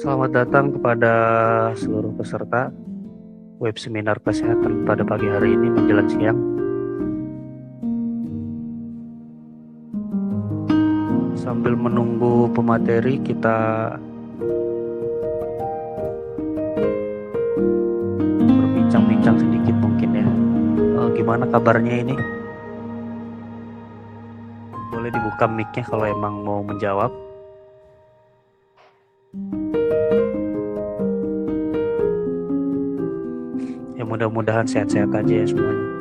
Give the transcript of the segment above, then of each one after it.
Selamat datang kepada seluruh peserta web seminar kesehatan pada pagi hari ini menjelang siang. Sambil menunggu pemateri, kita berbincang-bincang sedikit mungkin ya. Gimana kabarnya ini? Boleh dibuka mic-nya kalau emang mau menjawab. Ya mudah-mudahan sehat-sehat aja ya semuanya.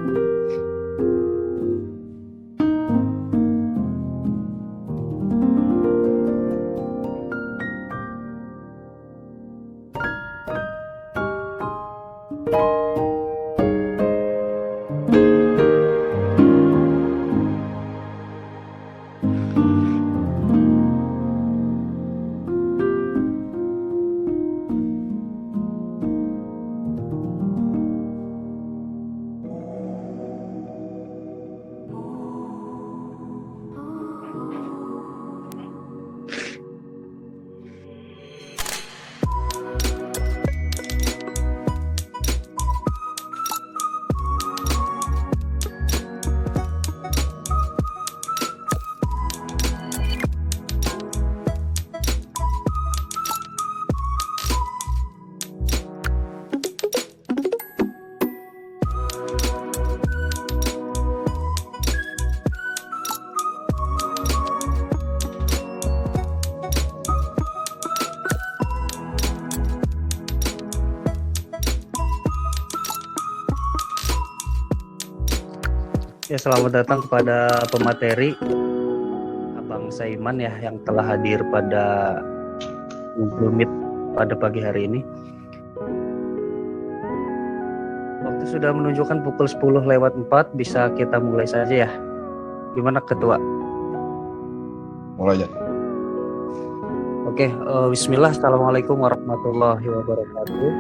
Ya, selamat datang kepada pemateri Abang Saiman ya yang telah hadir pada Google Meet pada pagi hari ini. Waktu sudah menunjukkan pukul 10:04, bisa kita mulai saja ya. Gimana Ketua? Mulai ya. Oke, bismillah. Assalamualaikum warahmatullahi wabarakatuh.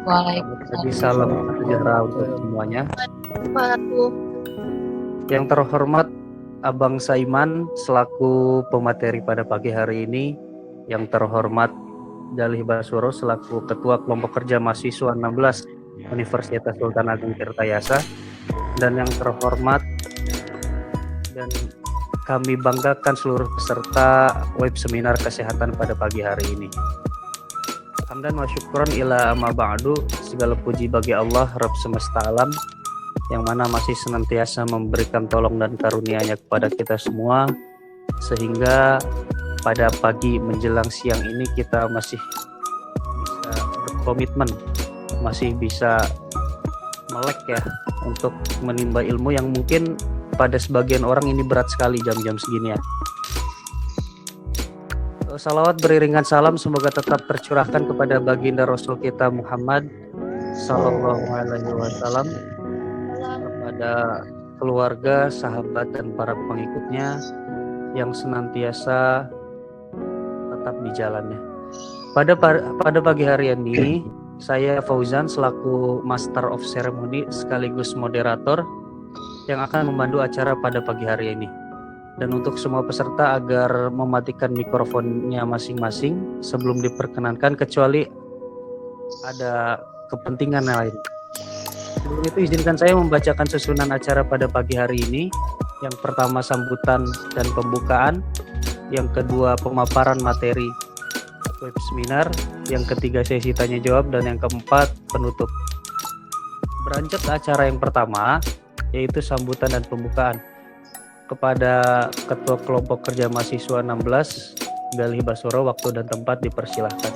Waalaikumsalam. Salam sejahtera untuk semuanya. Yang terhormat Abang Saiman selaku pemateri pada pagi hari ini, yang terhormat Jalih Basuro selaku Ketua Kelompok Kerja Mahasiswa 16 Universitas Sultan Agung Tirtayasa, dan yang terhormat dan kami banggakan seluruh peserta web seminar kesehatan pada pagi hari ini. Hamdan wa syukron ila amma ba'du, segala puji bagi Allah Rabb semesta alam yang mana masih senantiasa memberikan tolong dan karunia-Nya kepada kita semua, sehingga pada pagi menjelang siang ini kita masih bisa berkomitmen, masih bisa melek ya untuk menimba ilmu yang mungkin pada sebagian orang ini berat sekali jam-jam segini ya. Salawat beriringan salam semoga tetap tercurahkan kepada baginda Rasul kita Muhammad Sallallahu Alaihi Wasallam, kepada keluarga, sahabat, dan para pengikutnya yang senantiasa tetap di jalannya. Pada pagi hari ini, saya Fauzan selaku Master of Ceremony sekaligus moderator yang akan memandu acara pada pagi hari ini. Dan untuk semua peserta agar mematikan mikrofonnya masing-masing sebelum diperkenankan, kecuali ada kepentingan lain. Sebelum itu izinkan saya membacakan susunan acara pada pagi hari ini. Yang pertama sambutan dan pembukaan, yang kedua pemaparan materi web seminar, yang ketiga sesi tanya jawab, dan yang keempat penutup. Beranjak ke acara yang pertama, yaitu sambutan dan pembukaan. Kepada Ketua Kelompok Kerja Mahasiswa 16 Jalih Basuro, waktu dan tempat dipersilahkan.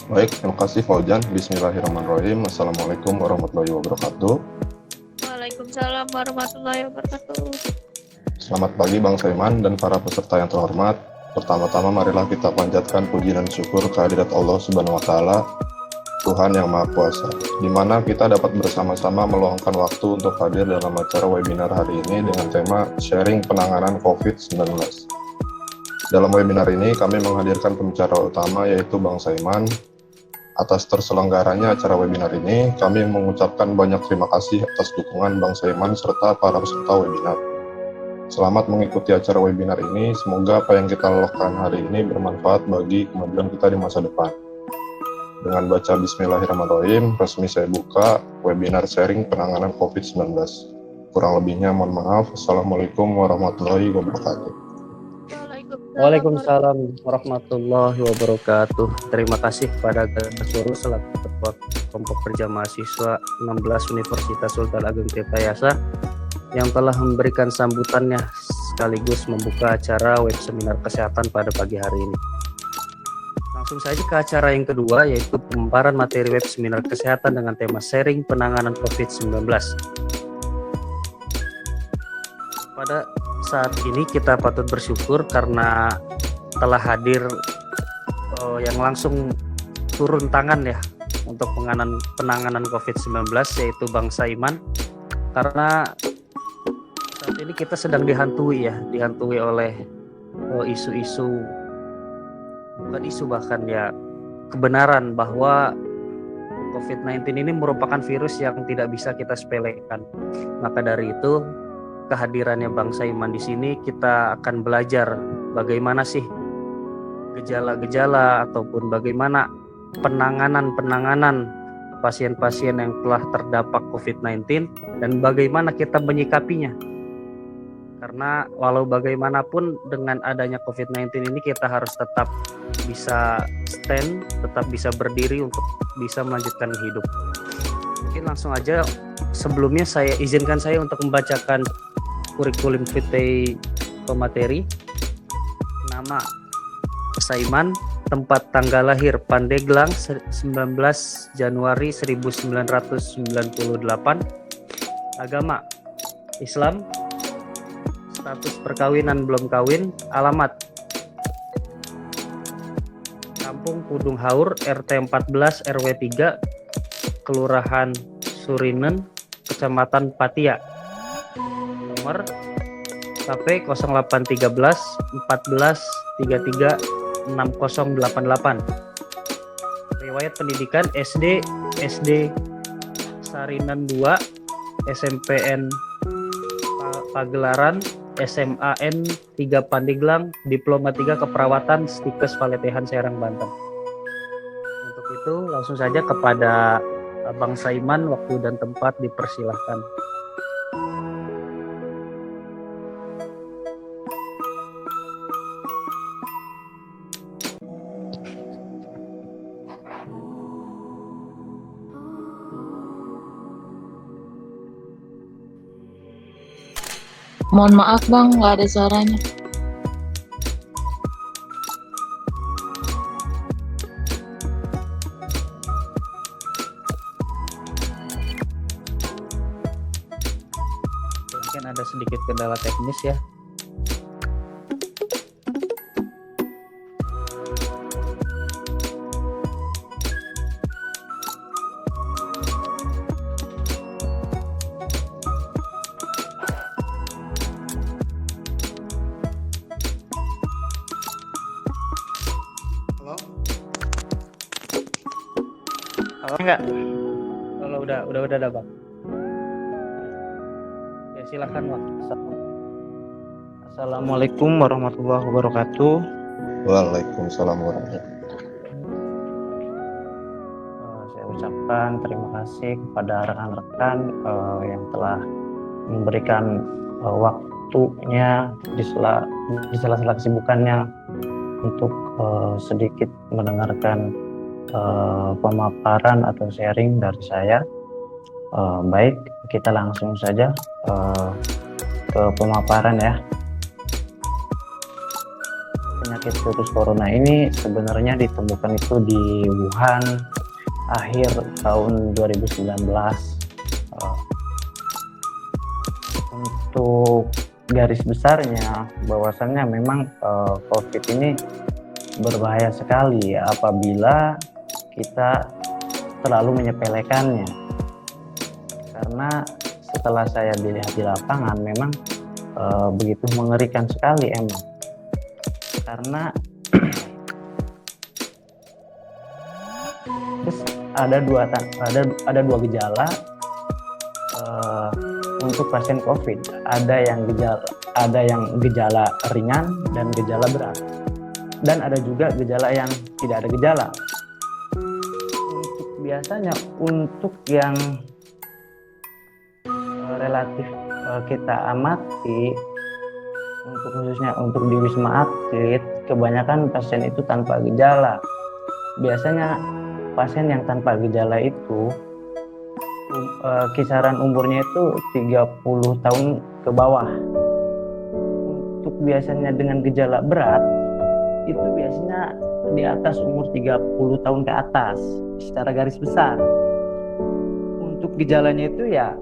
Baik, terima kasih Fauzan. Bismillahirrahmanirrahim. Assalamualaikum warahmatullahi wabarakatuh. Waalaikumsalam warahmatullahi wabarakatuh. Selamat pagi Bang Saiman dan para peserta yang terhormat. Pertama-tama marilah kita panjatkan puji dan syukur kehadirat Allah Subhanahu wa taala, Tuhan yang Maha Kuasa, di mana kita dapat bersama-sama meluangkan waktu untuk hadir dalam acara webinar hari ini dengan tema sharing penanganan COVID-19. Dalam webinar ini kami menghadirkan pembicara utama yaitu Bang Saiman. Atas terselenggaranya acara webinar ini, kami mengucapkan banyak terima kasih atas dukungan Bang Saiman serta para peserta webinar. Selamat mengikuti acara webinar ini. Semoga apa yang kita lakukan hari ini bermanfaat bagi kemajuan kita di masa depan. Dengan baca Bismillahirrahmanirrahim, resmi saya buka webinar sharing penanganan COVID-19. Kurang lebihnya mohon maaf. Assalamualaikum warahmatullahi wabarakatuh. Waalaikumsalam warahmatullahi wabarakatuh. Terima kasih kepada Guru selaku Ketua Kelompok Kerja Mahasiswa 16 Universitas Sultan Ageng Tirtayasa yang telah memberikan sambutannya sekaligus membuka acara web seminar kesehatan pada pagi hari ini. Langsung saja ke acara yang kedua, yaitu pemaparan materi web seminar kesehatan dengan tema sharing penanganan COVID-19. Pada saat ini kita patut bersyukur karena telah hadir yang langsung turun tangan ya untuk penanganan COVID-19, yaitu Bang Saiman. Karena saat ini kita sedang dihantui oleh isu-isu, bukan isu bahkan ya, kebenaran bahwa COVID-19 ini merupakan virus yang tidak bisa kita sepelekan. Maka dari itu, kehadirannya Bang Saiman di sini, kita akan belajar bagaimana sih gejala-gejala ataupun bagaimana penanganan pasien-pasien yang telah terdampak COVID-19 dan bagaimana kita menyikapinya. Karena walau bagaimanapun dengan adanya COVID-19 ini kita harus tetap bisa stand, tetap bisa berdiri untuk bisa melanjutkan hidup. Mungkin langsung aja, sebelumnya izinkan saya untuk membacakan kurikulum vitae pemateri. Nama Saiman, tempat tanggal lahir Pandeglang 19 Januari 1998, agama Islam, status perkawinan belum kawin, alamat Kampung Pudung Haur, RT 14 RW 3, Kelurahan Surinen, Kecamatan Patia. Nomor HP 0813 14 33 6088. Riwayat pendidikan SD Sarinen 2, SMPN Pagelaran, SMAN 3 Pandeglang, Diploma 3 Keperawatan, Stikes Paletehan Serang, Banten. Untuk itu langsung saja kepada Bang Saiman, waktu dan tempat dipersilahkan. Mohon maaf Bang, nggak ada suaranya. Mungkin ada sedikit kendala teknis ya. Enggak. Kalau udah ada Bang. Ya silakan Bang. Assalamualaikum warahmatullahi wabarakatuh. Waalaikumsalam warahmatullahi wabarakatuh. Saya ucapkan terima kasih kepada rekan-rekan yang telah memberikan waktunya di sela-sela kesibukannya untuk sedikit mendengarkan pemaparan atau sharing dari saya. Baik, kita langsung saja ke pemaparan ya. Penyakit virus corona ini sebenarnya ditemukan itu di Wuhan akhir tahun 2019. Untuk garis besarnya bahwasannya memang COVID ini berbahaya sekali apabila kita terlalu menyepelekannya. Karena setelah saya dilihat di lapangan memang begitu mengerikan sekali emang. Karena terus ada dua gejala untuk pasien COVID. Ada yang gejala ringan dan gejala berat. Dan ada juga gejala yang tidak ada gejala. Biasanya untuk yang relatif kita amati, khususnya untuk di Wisma Atlet, kebanyakan pasien itu tanpa gejala. Biasanya pasien yang tanpa gejala itu kisaran umurnya itu 30 tahun ke bawah. Untuk biasanya dengan gejala berat itu biasanya di atas umur 30 tahun ke atas secara garis besar. Untuk gejalanya itu ya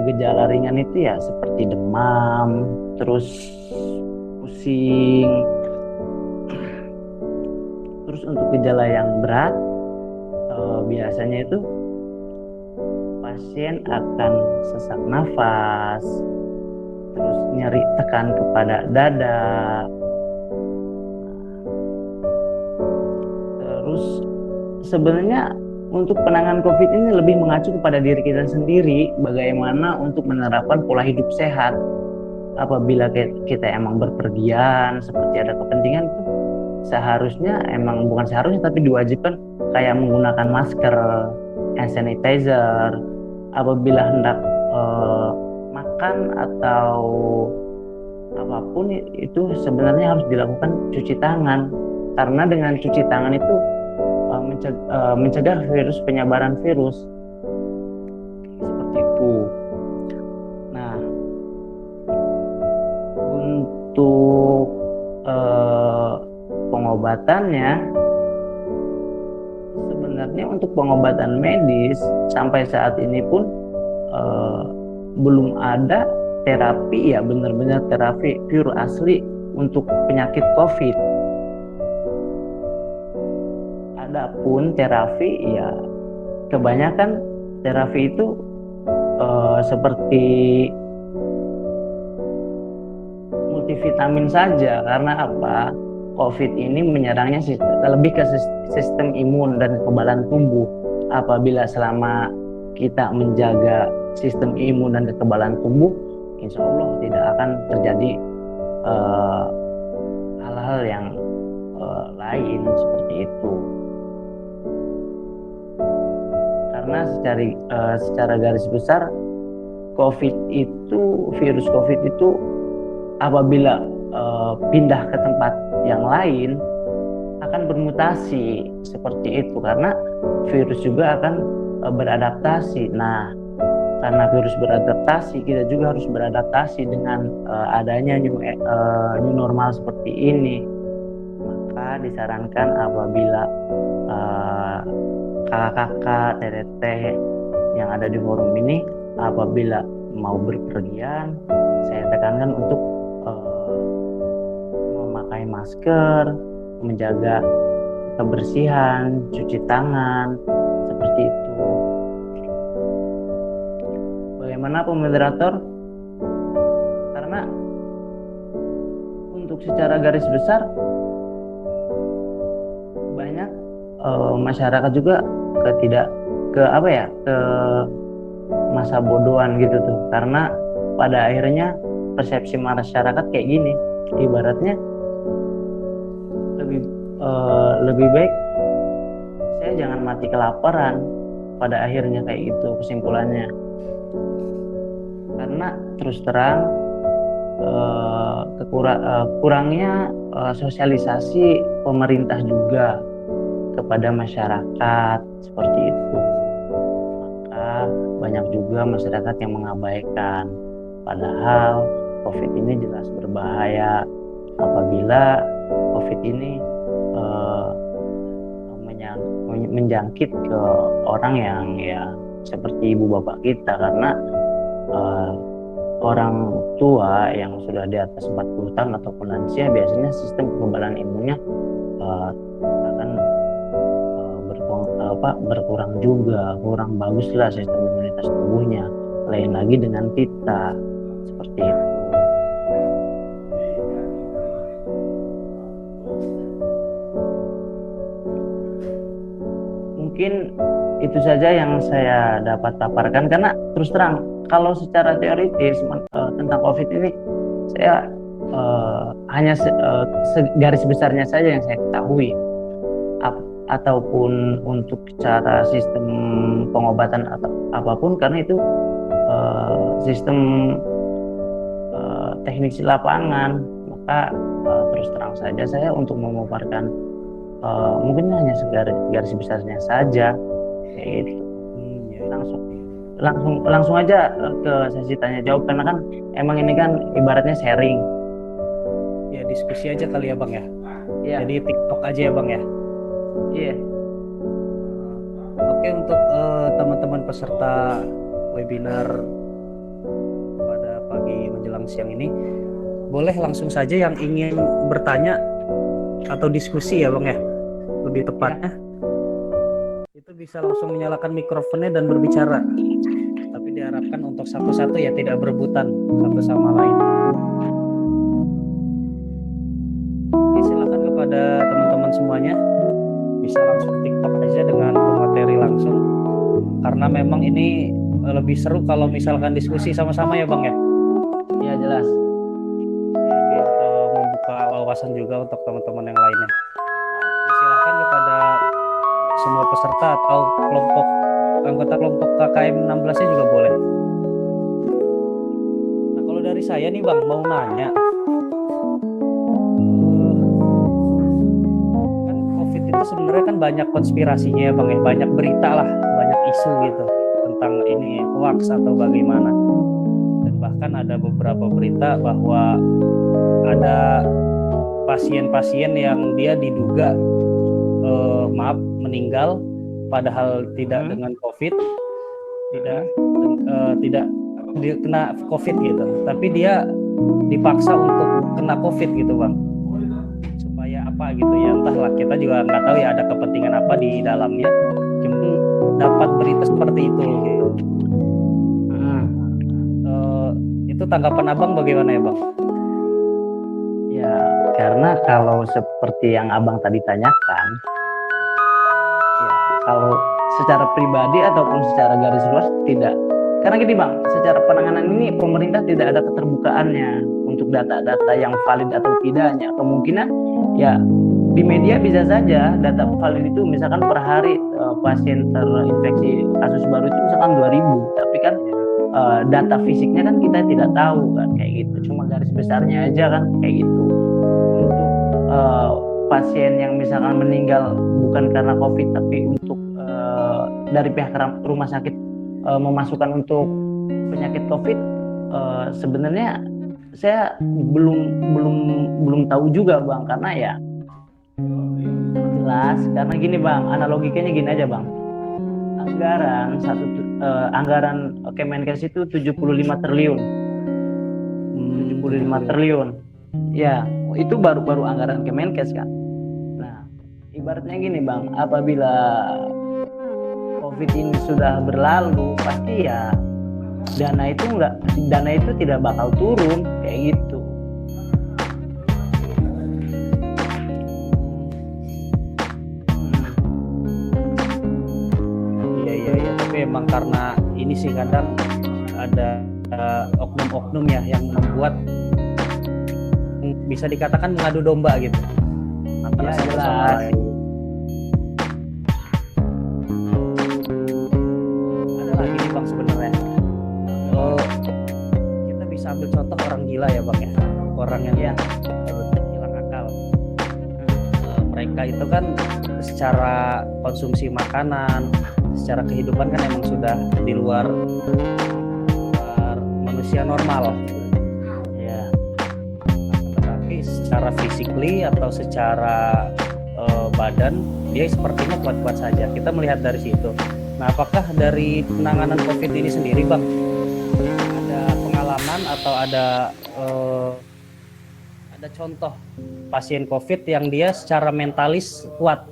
gejala ringan itu ya seperti demam, terus pusing. Terus untuk gejala yang berat biasanya itu pasien akan sesak nafas, terus nyeri tekan kepada dada. Terus sebenarnya untuk penanganan COVID ini lebih mengacu kepada diri kita sendiri, bagaimana untuk menerapkan pola hidup sehat. Apabila kita emang berpergian, seperti ada kepentingan itu seharusnya, emang bukan seharusnya tapi diwajibkan kayak menggunakan masker, hand sanitizer. Apabila hendak makan atau apapun itu sebenarnya harus dilakukan cuci tangan, karena dengan cuci tangan itu mencegah penyebaran virus seperti itu. Nah, untuk pengobatannya, sebenarnya untuk pengobatan medis sampai saat ini pun belum ada terapi ya benar-benar terapi pure asli untuk penyakit COVID. Adapun terapi ya kebanyakan terapi itu seperti multivitamin saja. Karena apa? COVID ini menyerangnya lebih ke sistem imun dan kekebalan tubuh. Apabila selama kita menjaga sistem imun dan kekebalan tubuh, insya Allah tidak akan terjadi hal-hal yang lain seperti itu. Karena secara garis besar virus COVID itu apabila pindah ke tempat yang lain akan bermutasi seperti itu, karena virus juga akan beradaptasi. Nah, karena virus beradaptasi, kita juga harus beradaptasi dengan adanya new normal seperti ini. Maka disarankan apabila kakak-kakak, teteh yang ada di forum ini, apabila mau berpergian, saya tekankan untuk memakai masker, menjaga kebersihan, cuci tangan, seperti itu. Bagaimana Pak Moderator? Karena untuk secara garis besar banyak masyarakat juga ke masa bodohan gitu tuh, karena pada akhirnya persepsi masyarakat kayak gini, ibaratnya lebih baik saya jangan mati kelaparan, pada akhirnya kayak gitu kesimpulannya. Karena terus terang kurangnya sosialisasi pemerintah juga kepada masyarakat seperti itu. Maka banyak juga masyarakat yang mengabaikan, padahal COVID ini jelas berbahaya. Apabila COVID ini menjangkit ke orang yang seperti ibu bapak kita, karena orang tua yang sudah di atas 40 tahun ataupun lansia biasanya sistem kekebalan imunnya akan berkurang juga, kurang bagus lah sistem imunitas tubuhnya, lain lagi dengan kita seperti itu. Mungkin itu saja yang saya dapat paparkan, karena terus terang kalau secara teoritis tentang COVID ini saya hanya garis besarnya saja yang saya ketahui. Ataupun untuk cara sistem pengobatan atau apapun, karena itu sistem teknik di lapangan, maka terus terang saja saya untuk memaparkan mungkin hanya garis besarnya saja kayak gitu. Langsung aja ke sesi tanya jawab, karena kan emang ini kan ibaratnya sharing Ya, diskusi aja kali ya Bang ya. ya. Jadi TikTok aja ya Bang ya. Iya. Oke, untuk teman-teman peserta webinar pada pagi menjelang siang ini, boleh langsung saja yang ingin bertanya atau diskusi ya Bang ya, lebih tepatnya. Itu bisa langsung menyalakan mikrofonnya dan berbicara. Tapi diharapkan untuk satu-satu ya, tidak berebutan satu sama lain. Oke, silakan kepada teman-teman semuanya. Bisa langsung TikTok aja dengan materi langsung, karena memang ini lebih seru kalau misalkan diskusi sama-sama ya Bang ya. Iya, jelas. Biar membuka wawasan juga untuk teman-teman yang lainnya. Silakan kepada semua peserta atau anggota kelompok KKM 16-nya juga boleh. Nah, kalau dari saya nih Bang, mau nanya, itu sebenarnya kan banyak konspirasinya ya Bang ya, banyak berita lah, banyak isu gitu tentang ini hoax atau bagaimana. Dan bahkan ada beberapa berita bahwa ada pasien-pasien yang dia diduga meninggal padahal tidak dengan COVID, tidak kena COVID gitu, tapi dia dipaksa untuk kena COVID gitu Bang. Apa gitu ya, entahlah, kita juga nggak tahu ya ada kepentingan apa di dalamnya, cuma dapat berita seperti itu gitu. Itu tanggapan Abang bagaimana ya Bang? Ya, karena kalau seperti yang Abang tadi tanyakan, ya kalau secara pribadi ataupun secara garis luas tidak. Karena gini Bang, secara penanganan ini pemerintah tidak ada keterbukaannya untuk data-data yang valid atau tidaknya. Kemungkinan ya di media bisa saja data valid itu misalkan per hari pasien terinfeksi kasus baru itu misalkan 2.000, tapi kan data fisiknya kan kita tidak tahu kan kayak gitu. Cuma garis besarnya aja kan kayak gitu. Untuk pasien yang misalkan meninggal bukan karena COVID, tapi untuk dari pihak rumah sakit memasukkan untuk penyakit COVID, sebenarnya saya belum tahu juga Bang, karena ya jelas karena gini Bang, analogikanya gini aja Bang, anggaran Kemenkes itu 75 triliun ya, itu baru anggaran Kemenkes kan. Nah, ibaratnya gini Bang, apabila COVID ini sudah berlalu, pasti ya dana itu tidak bakal turun kayak gitu. Iya, tapi emang karena ini sih kadang ada oknum-oknum ya yang membuat, bisa dikatakan mengadu domba gitu antara satu sama lain. Ambil contoh orang gila ya Bang ya, orang yang hilang akal. Mereka itu kan secara konsumsi makanan, secara kehidupan kan emang sudah di luar manusia normal ya, tetapi secara physically atau secara badan dia sepertinya kuat-kuat saja. Kita melihat dari situ. Nah, apakah dari penanganan COVID ini sendiri Bang, atau ada contoh pasien COVID yang dia secara mentalis kuat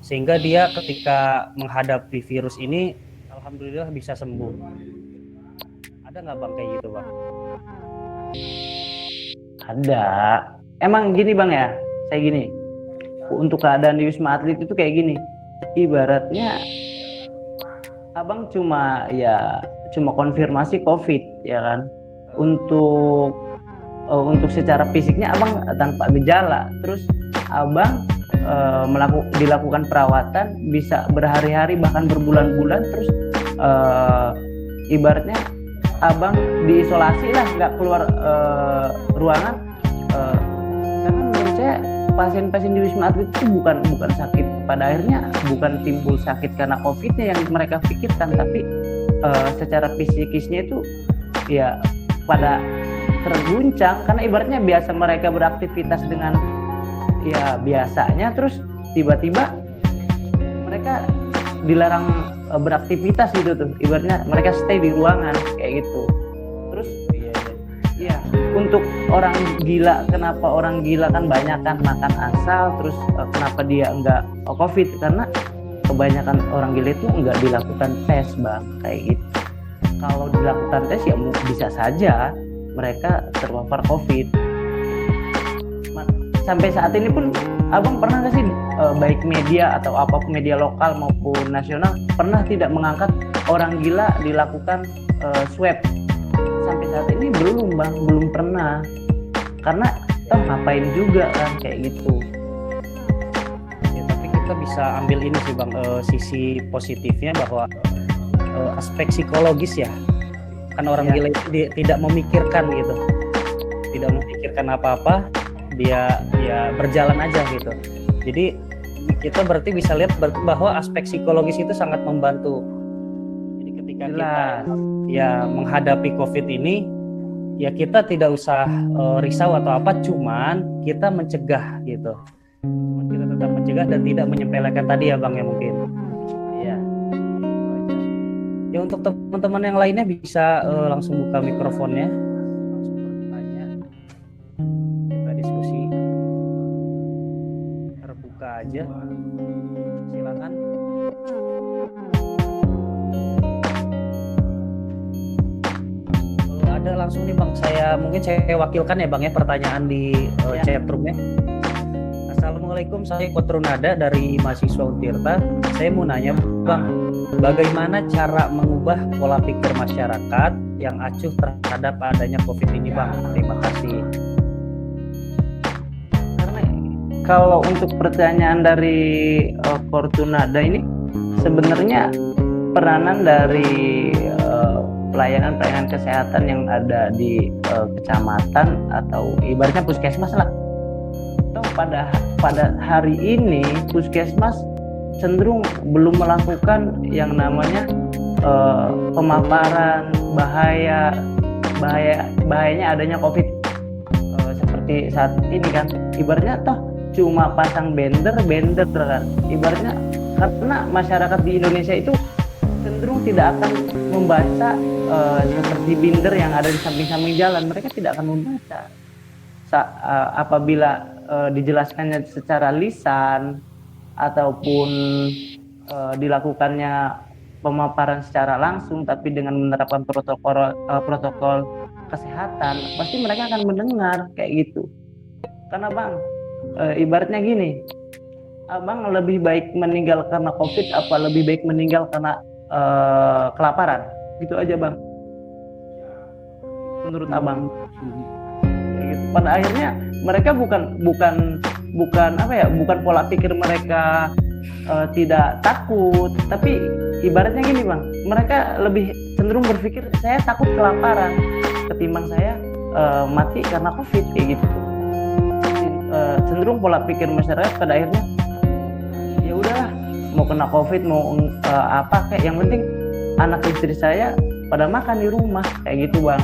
sehingga dia ketika menghadapi virus ini alhamdulillah bisa sembuh? Ada nggak Bang kayak gitu Bang? Ada. Emang gini Bang ya, saya gini, untuk keadaan di Wisma Atlet itu kayak gini, ibaratnya abang cuma konfirmasi COVID ya kan. Untuk secara fisiknya abang tanpa gejala, terus abang dilakukan perawatan bisa berhari-hari bahkan berbulan-bulan, terus ibaratnya abang diisolasi lah, nggak keluar ruangan, karena menurut saya pasien-pasien di Wisma Atlet itu bukan sakit, pada akhirnya bukan timbul sakit karena COVID-nya yang mereka pikirkan, tapi secara psikisnya itu ya pada terguncang, karena ibaratnya biasa mereka beraktivitas dengan ya biasanya, terus tiba-tiba mereka dilarang beraktivitas gitu tuh, ibaratnya mereka stay di ruangan kayak gitu. Terus ya untuk orang gila, kenapa orang gila kan banyak kan makan asal, terus kenapa dia enggak COVID, karena kebanyakan orang gila itu enggak dilakukan tes bang, kayak gitu. Kalau dilakukan tes ya bisa saja mereka terpapar COVID. Sampai saat ini pun abang pernah nggak sih baik media atau apapun, media lokal maupun nasional, pernah tidak mengangkat orang gila dilakukan swab? Sampai saat ini belum bang, belum pernah, karena ngapain juga kan kayak gitu. Ya, tapi kita bisa ambil ini sih bang, sisi positifnya bahwa aspek psikologis ya, kan orang gila itu tidak memikirkan gitu, tidak memikirkan apa-apa, dia berjalan aja gitu. Jadi kita berarti bisa lihat bahwa aspek psikologis itu sangat membantu. Jadi ketika kita ya menghadapi COVID ini, ya kita tidak usah risau atau apa, cuman kita mencegah gitu. Cuman kita tetap mencegah dan tidak menyepelekan tadi ya bang ya mungkin. Iya. Ya untuk teman-teman yang lainnya bisa langsung buka mikrofonnya. Aja, silakan. Ada langsung nih bang, saya wakilkan ya bang ya pertanyaan di chat roomnya. Assalamualaikum, saya Kotrunada dari mahasiswa Untirta. Saya mau nanya bang, bagaimana cara mengubah pola pikir masyarakat yang acuh terhadap adanya COVID ini bang? Terima kasih. Kalau untuk pertanyaan dari Fortunada ini, sebenarnya peranan dari pelayanan kesehatan yang ada di kecamatan atau ibaratnya puskesmas lah. Pada hari ini puskesmas cenderung belum melakukan yang namanya pemaparan bahayanya adanya COVID seperti saat ini kan. Ibaratnya cuma pasang banner kan, ibaratnya, karena masyarakat di Indonesia itu cenderung tidak akan membaca seperti binder yang ada di samping-samping jalan. Mereka tidak akan membaca apabila dijelaskannya secara lisan ataupun dilakukannya pemaparan secara langsung tapi dengan menerapkan protokol kesehatan, pasti mereka akan mendengar kayak gitu. Karena bang, ibaratnya gini, abang lebih baik meninggal karena COVID apa lebih baik meninggal karena kelaparan? Gitu aja bang, menurut abang. Gitu. Pada akhirnya mereka bukan pola pikir mereka tidak takut, tapi ibaratnya gini bang, mereka lebih cenderung berpikir saya takut kelaparan ketimbang saya mati karena COVID kayak gitu. Cenderung pola pikir masyarakat pada akhirnya ya udahlah, mau kena COVID mau apa kayak, yang penting anak istri saya pada makan di rumah kayak gitu bang.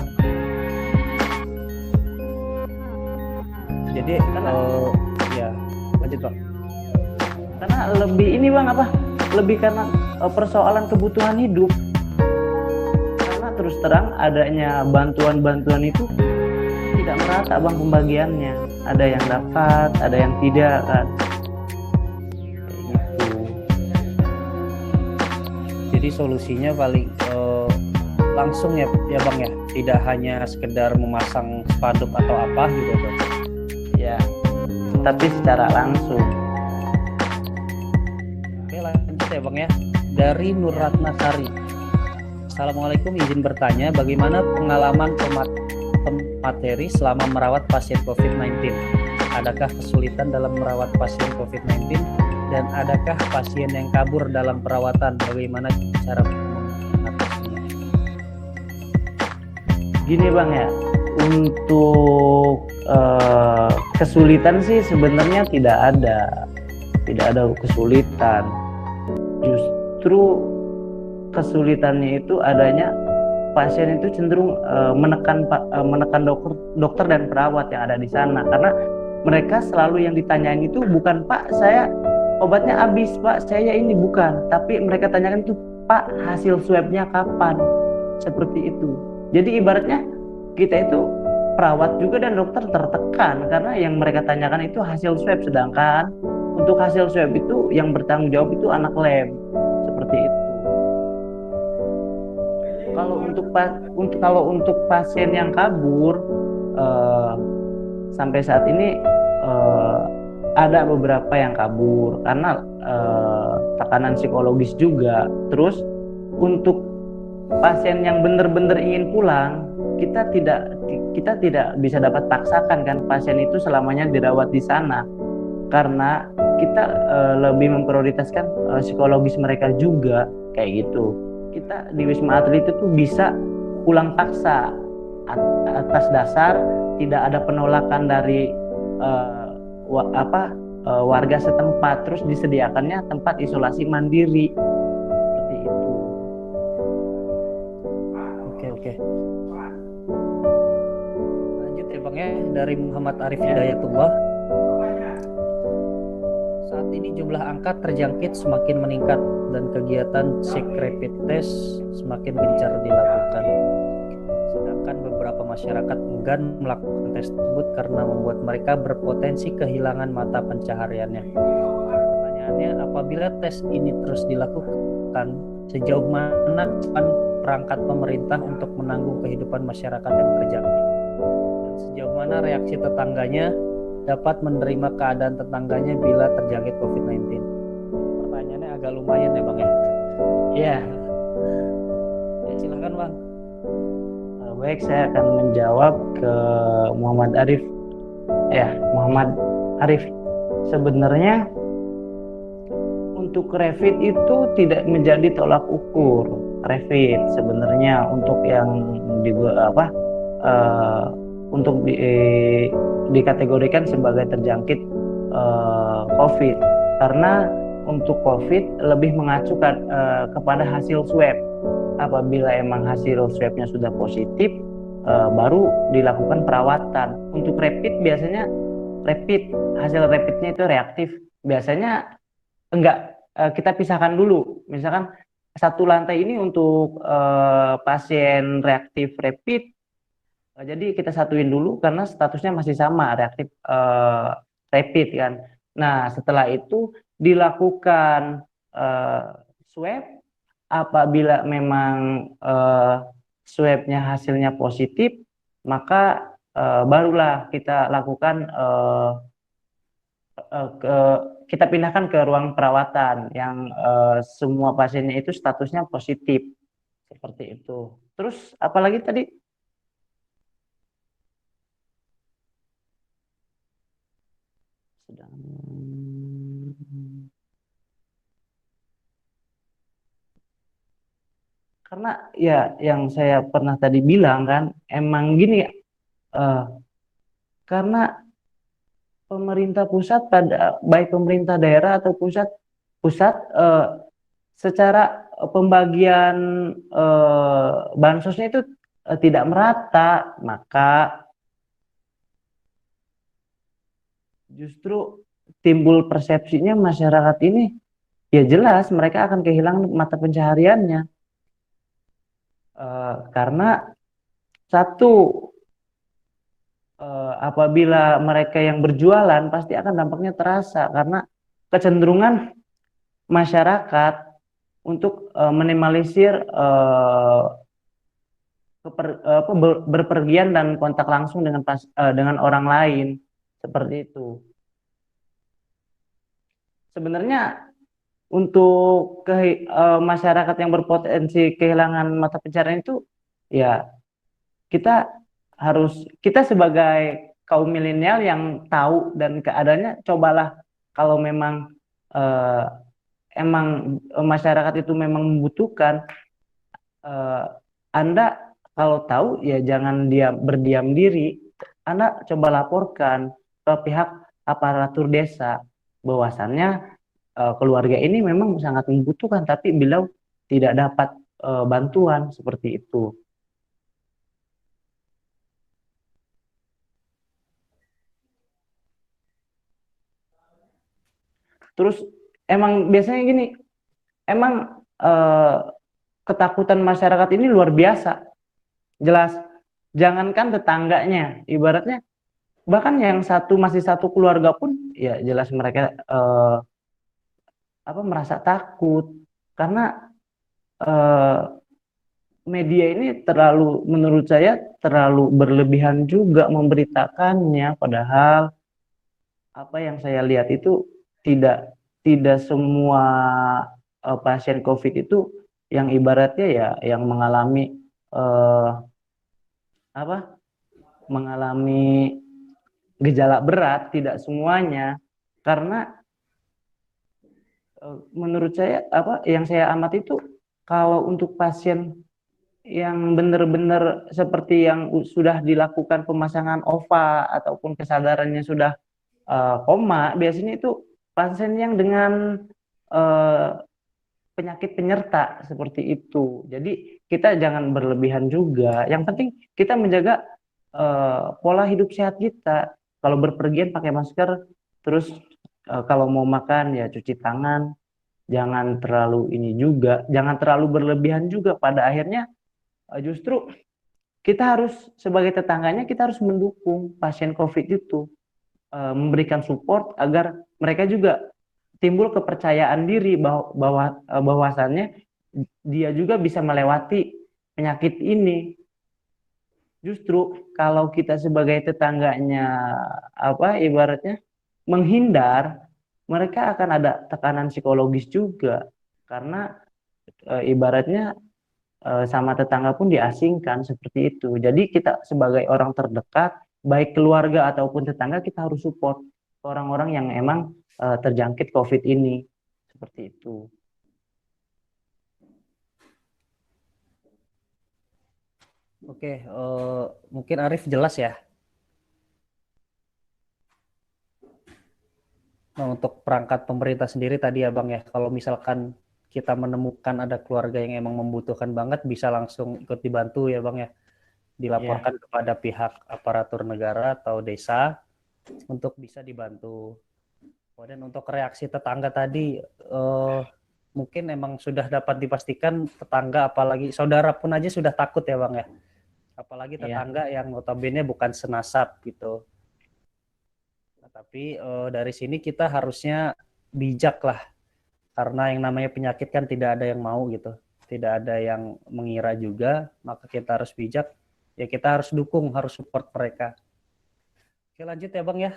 Jadi ya lanjut bang. Karena lebih ini bang lebih karena persoalan kebutuhan hidup. Karena terus terang adanya bantuan itu tidak merata bang pembagiannya. Ada yang dapat, ada yang tidak kan. Gitu. Jadi solusinya paling langsung ya bang ya, tidak hanya sekedar memasang spanduk atau apa gitu tuh. Ya, tapi secara langsung. Oke lanjut ya bang ya. dari Nur Ratnasari. Assalamualaikum, izin bertanya, bagaimana pengalaman pemateri selama merawat pasien COVID-19? Adakah kesulitan dalam merawat pasien COVID-19? Dan adakah pasien yang kabur dalam perawatan? Bagaimana cara mengatasinya? Gini Bang ya, untuk kesulitan sih sebenarnya tidak ada kesulitan. Justru kesulitannya itu adanya pasien itu cenderung menekan dokter dan perawat yang ada di sana, karena mereka selalu yang ditanyain itu bukan Pak saya obatnya habis, Pak saya ini, bukan, tapi mereka tanyakan itu Pak hasil swabnya kapan, seperti itu. Jadi ibaratnya kita itu perawat juga dan dokter tertekan karena yang mereka tanyakan itu hasil swab, sedangkan untuk hasil swab itu yang bertanggung jawab itu anak lab, seperti itu. Kalau untuk pasien yang kabur, sampai saat ini ada beberapa yang kabur karena tekanan psikologis juga. Terus untuk pasien yang benar-benar ingin pulang, kita tidak bisa dapat paksakan kan pasien itu selamanya dirawat di sana, karena kita lebih memprioritaskan psikologis mereka juga, kayak gitu. Kita di Wisma Atlet itu tuh bisa pulang paksa atas dasar tidak ada penolakan dari warga setempat, terus disediakannya tempat isolasi mandiri, seperti itu. Oke. Lanjut ya Bang ya, dari Muhammad Arif Hidayatullah. Saat ini jumlah angka terjangkit semakin meningkat dan kegiatan cek rapid test semakin gencar dilakukan. Sedangkan beberapa masyarakat enggan melakukan tes tersebut karena membuat mereka berpotensi kehilangan mata pencahariannya. Pertanyaannya, apabila tes ini terus dilakukan, sejauh mana perangkat pemerintah untuk menanggung kehidupan masyarakat yang terjangkit? Dan sejauh mana reaksi tetangganya dapat menerima keadaan tetangganya bila terjangkit COVID-19? Pertanyaannya agak lumayan ya Bang ya. Iya. Ya, silakan Bang. Baik, saya akan menjawab ke Muhammad Arif. Muhammad Arif, sebenarnya untuk rapid itu tidak menjadi tolak ukur. Rapid sebenarnya untuk yang dikategorikan sebagai terjangkit COVID, karena untuk COVID lebih mengacu kepada hasil swab. Apabila emang hasil swabnya sudah positif, baru dilakukan perawatan. Untuk rapid biasanya hasil rapidnya itu reaktif. Biasanya enggak, kita pisahkan dulu. Misalkan satu lantai ini untuk pasien reaktif rapid, jadi kita satuin dulu karena statusnya masih sama, reaktif rapid kan. Nah setelah itu dilakukan swab. Apabila memang swabnya hasilnya positif, maka barulah kita lakukan kita pindahkan ke ruang perawatan yang semua pasiennya itu statusnya positif, seperti itu. Terus apalagi tadi? Karena ya yang saya pernah tadi bilang kan, emang gini, karena pemerintah pusat, baik pemerintah daerah atau pusat secara pembagian bansosnya itu tidak merata, maka justru timbul persepsinya masyarakat ini, ya jelas mereka akan kehilangan mata pencahariannya. Karena satu, apabila mereka yang berjualan pasti akan dampaknya terasa, karena kecenderungan masyarakat untuk minimalisir berpergian dan kontak langsung dengan orang lain, seperti itu. Sebenarnya untuk masyarakat yang berpotensi kehilangan mata pencaharian itu, ya kita kita sebagai kaum milenial yang tahu dan keadaannya, cobalah kalau memang eh, emang masyarakat itu memang membutuhkan, eh, Anda kalau tahu ya jangan berdiam diri, Anda coba laporkan ke pihak aparatur desa bahwasannya keluarga ini memang sangat membutuhkan, tapi beliau tidak dapat bantuan seperti itu. Terus emang biasanya gini, emang ketakutan masyarakat ini luar biasa. Jelas, jangankan tetangganya, ibaratnya bahkan yang masih satu keluarga pun, ya jelas mereka merasa takut karena media ini menurut saya terlalu berlebihan juga memberitakannya, padahal apa yang saya lihat itu tidak tidak semua pasien COVID itu yang ibaratnya ya yang mengalami mengalami gejala berat, tidak semuanya. Karena menurut saya yang saya amati itu, kalau untuk pasien yang benar-benar seperti yang sudah dilakukan pemasangan OVA ataupun kesadarannya sudah koma, biasanya itu pasien yang dengan penyakit penyerta seperti itu. Jadi kita jangan berlebihan juga. Yang penting kita menjaga pola hidup sehat kita. Kalau berpergian pakai masker, terus kalau mau makan ya cuci tangan. Jangan terlalu jangan terlalu berlebihan juga. Pada akhirnya justru kita harus sebagai tetangganya kita harus mendukung pasien COVID itu, memberikan support agar mereka juga timbul kepercayaan diri bahwasannya dia juga bisa melewati penyakit ini. Justru kalau kita sebagai tetangganya ibaratnya menghindar, mereka akan ada tekanan psikologis juga, karena ibaratnya sama tetangga pun diasingkan seperti itu. Jadi kita sebagai orang terdekat, baik keluarga ataupun tetangga, kita harus support orang-orang yang emang terjangkit COVID ini, seperti itu. Oke, mungkin Arif jelas ya. Nah, untuk perangkat pemerintah sendiri tadi ya Bang ya, kalau misalkan kita menemukan ada keluarga yang emang membutuhkan banget, bisa langsung ikut dibantu ya Bang ya. Dilaporkan kepada pihak aparatur negara atau desa untuk bisa dibantu. Dan untuk reaksi tetangga tadi, mungkin emang sudah dapat dipastikan tetangga, apalagi saudara pun aja sudah takut ya Bang ya. Apalagi tetangga yang notabene bukan senasab gitu. Tapi dari sini kita harusnya bijak lah, karena yang namanya penyakit kan tidak ada yang mau gitu, tidak ada yang mengira juga, maka kita harus bijak, ya kita harus dukung, harus support mereka. Oke, lanjut ya Bang ya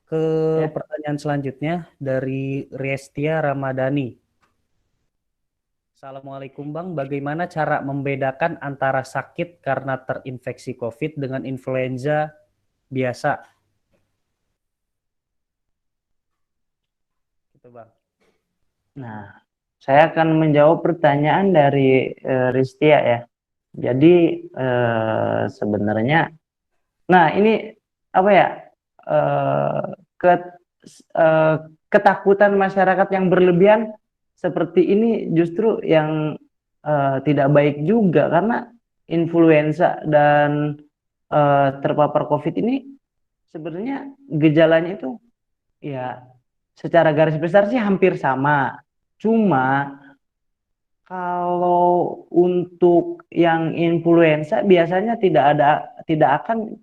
ke pertanyaan selanjutnya dari Riestia Ramadhani. Assalamualaikum Bang, bagaimana cara membedakan antara sakit karena terinfeksi COVID dengan influenza biasa? Bang. Nah, saya akan menjawab pertanyaan dari Ristia ya. Jadi sebenarnya, nah ini ketakutan masyarakat yang berlebihan seperti ini justru yang tidak baik juga, karena influenza dan terpapar COVID ini sebenarnya gejalanya itu ya secara garis besar sih hampir sama. Cuma kalau untuk yang influenza biasanya tidak akan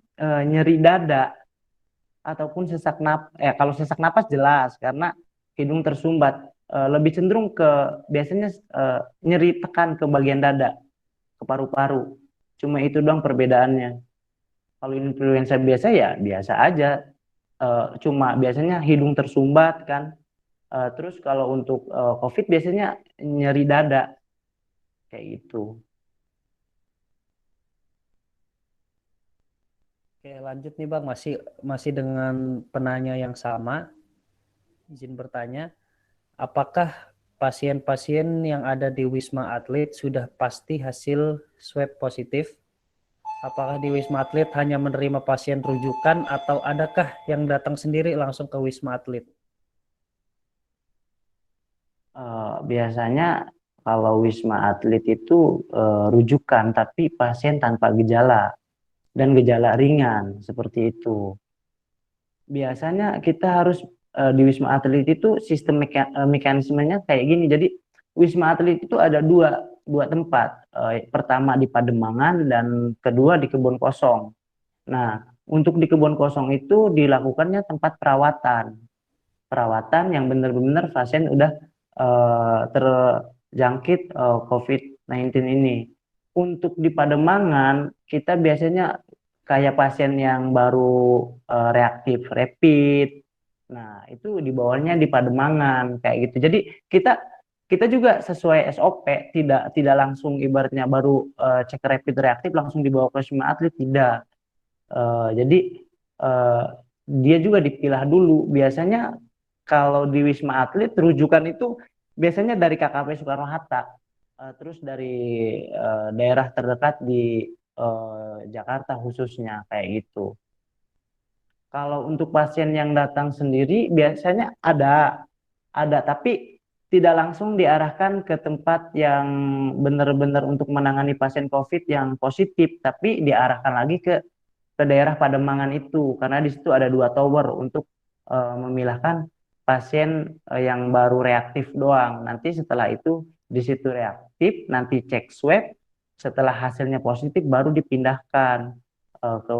nyeri dada ataupun sesak napas. Kalau sesak napas jelas karena hidung tersumbat. Lebih cenderung ke biasanya nyeri tekan ke bagian dada, ke paru-paru. Cuma itu doang perbedaannya. Kalau influenza biasa ya biasa aja. Cuma biasanya hidung tersumbat kan, Terus kalau untuk COVID biasanya nyeri dada kayak gitu. Oke, lanjut nih Bang, masih masih dengan penanya yang sama. Izin bertanya, apakah pasien-pasien yang ada di Wisma Atlet sudah pasti hasil swab positif? Apakah di Wisma Atlet hanya menerima pasien rujukan atau adakah yang datang sendiri langsung ke Wisma Atlet? Biasanya kalau Wisma Atlet itu rujukan tapi pasien tanpa gejala dan gejala ringan seperti itu. Biasanya kita harus di Wisma Atlet itu sistem mekanismenya kayak gini. Jadi Wisma Atlet itu ada dua tempat. Pertama di Pademangan dan kedua di Kebon Kosong. Nah, untuk di Kebon Kosong itu dilakukannya tempat perawatan. Perawatan yang benar-benar pasien udah terjangkit COVID-19 ini. Untuk di Pademangan kita biasanya kayak pasien yang baru reaktif rapid. Nah, itu dibawanya di Pademangan kayak gitu. Jadi kita kita juga sesuai SOP, tidak langsung ibaratnya baru cek rapid reaktif langsung dibawa ke Wisma Atlet, tidak. Jadi eh, dia juga dipilah dulu. Biasanya kalau di Wisma Atlet rujukan itu biasanya dari KKP Soekarno-Hatta, terus dari daerah terdekat di Jakarta khususnya kayak gitu. Kalau untuk pasien yang datang sendiri biasanya ada tapi tidak langsung diarahkan ke tempat yang benar-benar untuk menangani pasien COVID yang positif, tapi diarahkan lagi ke daerah Pademangan itu karena di situ ada 2 tower untuk memilahkan pasien yang baru reaktif doang. Nanti setelah itu di situ reaktif, nanti cek swab, setelah hasilnya positif baru dipindahkan ke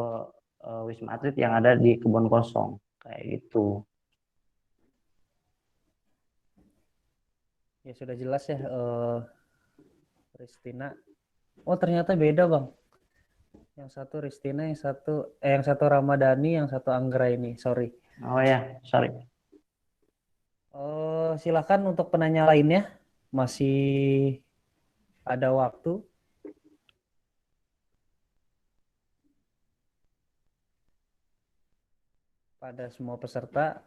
Wisma Atlet yang ada di Kebon Kosong kayak gitu. Ya sudah jelas ya, Ristina. Oh ternyata beda Bang. Yang satu Ristina, yang satu Ramadhani, yang satu Anggra ini. Sorry. Oh ya, sorry. Silakan untuk penanya lainnya. Masih ada waktu. Pada semua peserta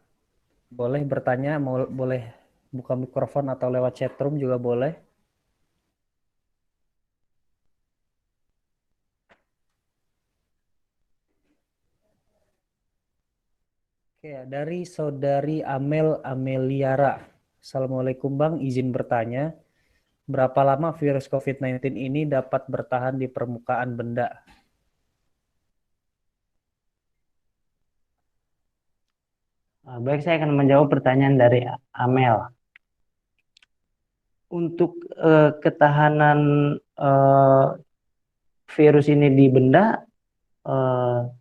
boleh bertanya, boleh buka mikrofon atau lewat chatroom juga boleh. Oke, dari saudari Amel Ameliara. Assalamualaikum Bang, izin bertanya. Berapa lama virus COVID-19 ini dapat bertahan di permukaan benda? Baik, saya akan menjawab pertanyaan dari Amel. Untuk ketahanan virus ini di benda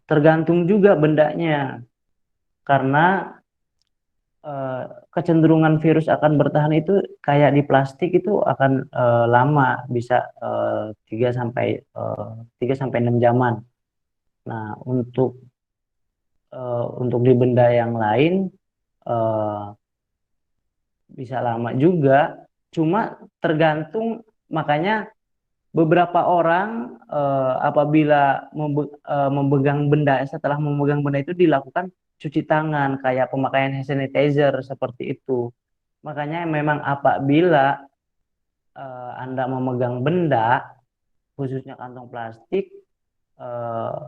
tergantung juga bendanya, karena kecenderungan virus akan bertahan itu kayak di plastik itu akan lama, bisa 3 sampai 6 jaman. Nah, untuk di benda yang lain eh, bisa lama juga, cuma tergantung. Makanya beberapa orang apabila memegang benda, setelah memegang benda itu dilakukan cuci tangan kayak pemakaian hand sanitizer seperti itu. Makanya memang apabila Anda memegang benda khususnya kantong plastik, eh,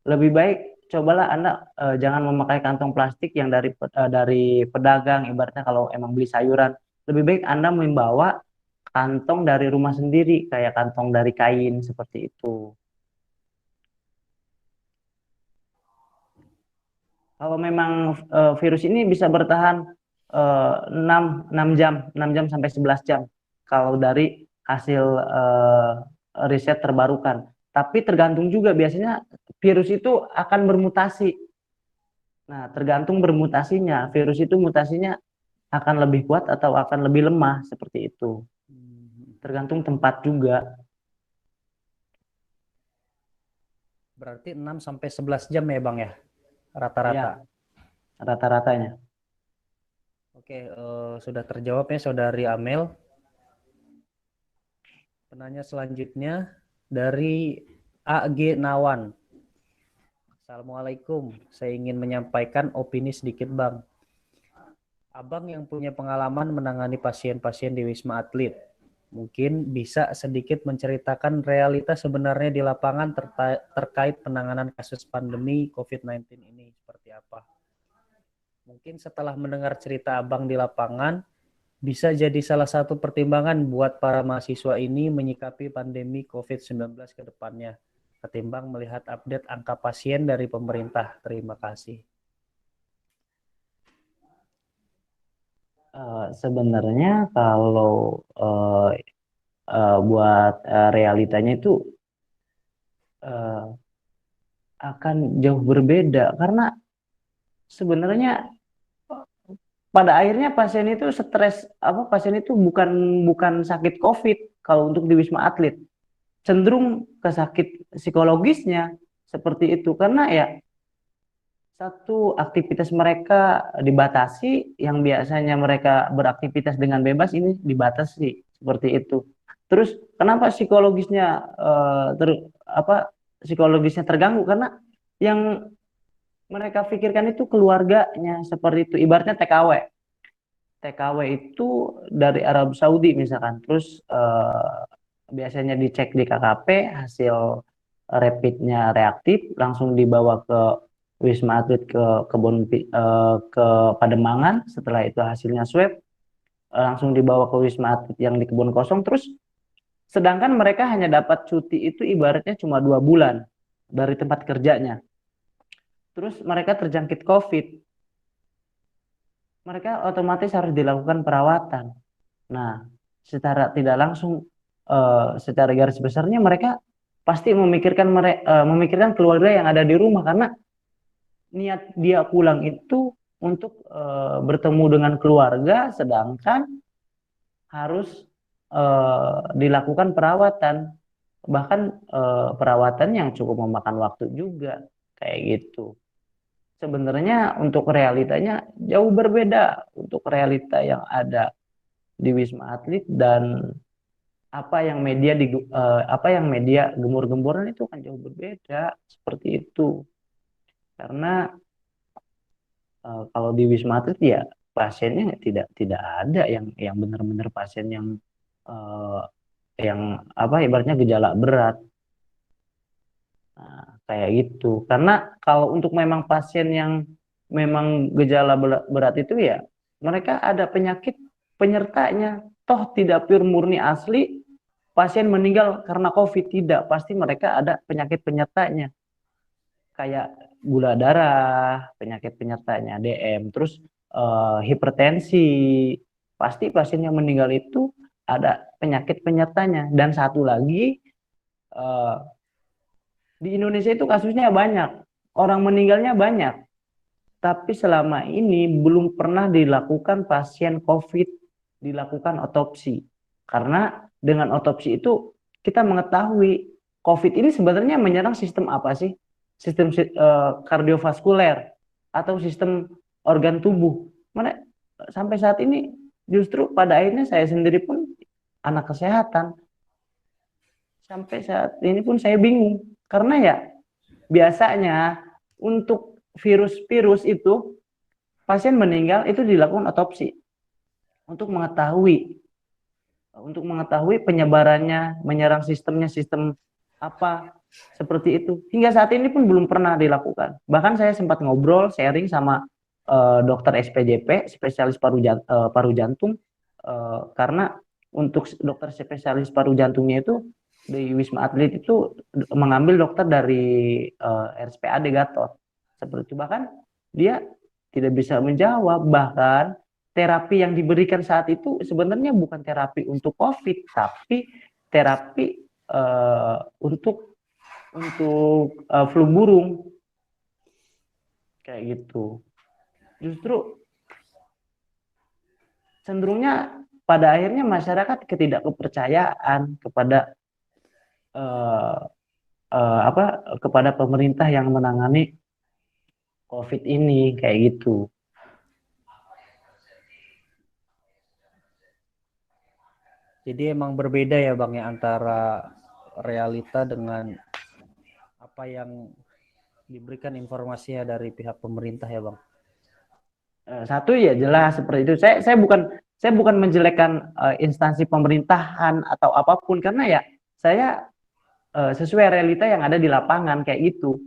lebih baik cobalah Anda jangan memakai kantong plastik yang dari pedagang. Ibaratnya kalau emang beli sayuran, lebih baik Anda membawa kantong dari rumah sendiri, kayak kantong dari kain seperti itu. Kalau memang virus ini bisa bertahan 6 jam sampai 11 jam kalau dari hasil riset terbarukan. Tapi tergantung juga, biasanya virus itu akan bermutasi. Nah, tergantung bermutasinya. Virus itu mutasinya akan lebih kuat atau akan lebih lemah seperti itu. Tergantung tempat juga. Berarti 6 sampai 11 jam ya Bang ya? Rata-rata. Ya, rata-ratanya. Oke, sudah terjawab ya Saudari Amel. Penanya selanjutnya dari AG Nawan. Assalamualaikum, saya ingin menyampaikan opini sedikit Bang. Abang yang punya pengalaman menangani pasien-pasien di Wisma Atlet, mungkin bisa sedikit menceritakan realitas sebenarnya di lapangan terkait penanganan kasus pandemi COVID-19 ini seperti apa. Mungkin setelah mendengar cerita Abang di lapangan, bisa jadi salah satu pertimbangan buat para mahasiswa ini menyikapi pandemi COVID-19 ke depannya, ketimbang melihat update angka pasien dari pemerintah. Terima kasih. Sebenarnya kalau buat realitanya itu akan jauh berbeda karena sebenarnya pada akhirnya pasien itu stres pasien itu bukan sakit COVID kalau untuk di Wisma Atlet, cenderung ke sakit psikologisnya seperti itu karena ya satu aktivitas mereka dibatasi, yang biasanya mereka beraktivitas dengan bebas ini dibatasi seperti itu. Terus kenapa psikologisnya terganggu karena yang mereka pikirkan itu keluarganya seperti itu. Ibaratnya TKW. TKW itu dari Arab Saudi misalkan. Terus biasanya dicek di KKP, hasil rapidnya reaktif, langsung dibawa ke Wisma Atlet ke Pademangan. Setelah itu hasilnya swab, langsung dibawa ke Wisma Atlet yang di Kebun Kosong. Terus sedangkan mereka hanya dapat cuti itu ibaratnya cuma 2 bulan dari tempat kerjanya. Terus mereka terjangkit COVID, mereka otomatis harus dilakukan perawatan. Nah, secara tidak langsung, secara garis besarnya mereka pasti memikirkan keluarga yang ada di rumah karena niat dia pulang itu untuk bertemu dengan keluarga, sedangkan harus dilakukan perawatan, bahkan perawatan yang cukup memakan waktu juga kayak gitu. Sebenarnya untuk realitanya jauh berbeda untuk realita yang ada di Wisma Atlet dan apa yang media gemur-gemburan itu kan jauh berbeda seperti itu. Karena kalau di Wisma Atlet ya pasiennya tidak ada yang benar-benar pasien yang ibaratnya gejala berat. Nah, kayak gitu. Karena kalau untuk memang pasien yang memang gejala berat itu ya mereka ada penyakit penyertanya. Toh tidak pure murni asli pasien meninggal karena COVID, tidak. Pasti mereka ada penyakit penyertanya. Kayak gula darah, penyakit penyertanya DM, terus hipertensi. Pasti pasien yang meninggal itu ada penyakit penyertanya. Dan satu lagi, di Indonesia itu kasusnya banyak, orang meninggalnya banyak, tapi selama ini belum pernah dilakukan pasien COVID dilakukan otopsi. Karena dengan otopsi itu kita mengetahui COVID ini sebenarnya menyerang sistem apa sih? Sistem kardiovaskuler atau sistem organ tubuh. Mana sampai saat ini justru pada akhirnya saya sendiri pun anak kesehatan. Sampai saat ini pun saya bingung. Karena ya biasanya untuk virus-virus itu pasien meninggal itu dilakukan otopsi untuk mengetahui penyebarannya, menyerang sistem apa seperti itu. Hingga saat ini pun belum pernah dilakukan. Bahkan saya sempat ngobrol, sharing sama dokter SPJP, spesialis paru jantung, karena untuk dokter spesialis paru jantungnya itu di Wisma Atlet itu mengambil dokter dari RSPAD Gatot seperti itu. Bahkan dia tidak bisa menjawab, bahkan terapi yang diberikan saat itu sebenarnya bukan terapi untuk COVID, tapi terapi untuk flu burung kayak gitu. Justru cenderungnya pada akhirnya masyarakat ketidakkepercayaan kepada pemerintah yang menangani COVID ini kayak gitu. Jadi emang berbeda ya Bang ya antara realita dengan apa yang diberikan informasinya dari pihak pemerintah ya Bang. Satu ya jelas seperti itu. Saya bukan menjelekkan instansi pemerintahan atau apapun, karena ya saya sesuai realita yang ada di lapangan kayak gitu.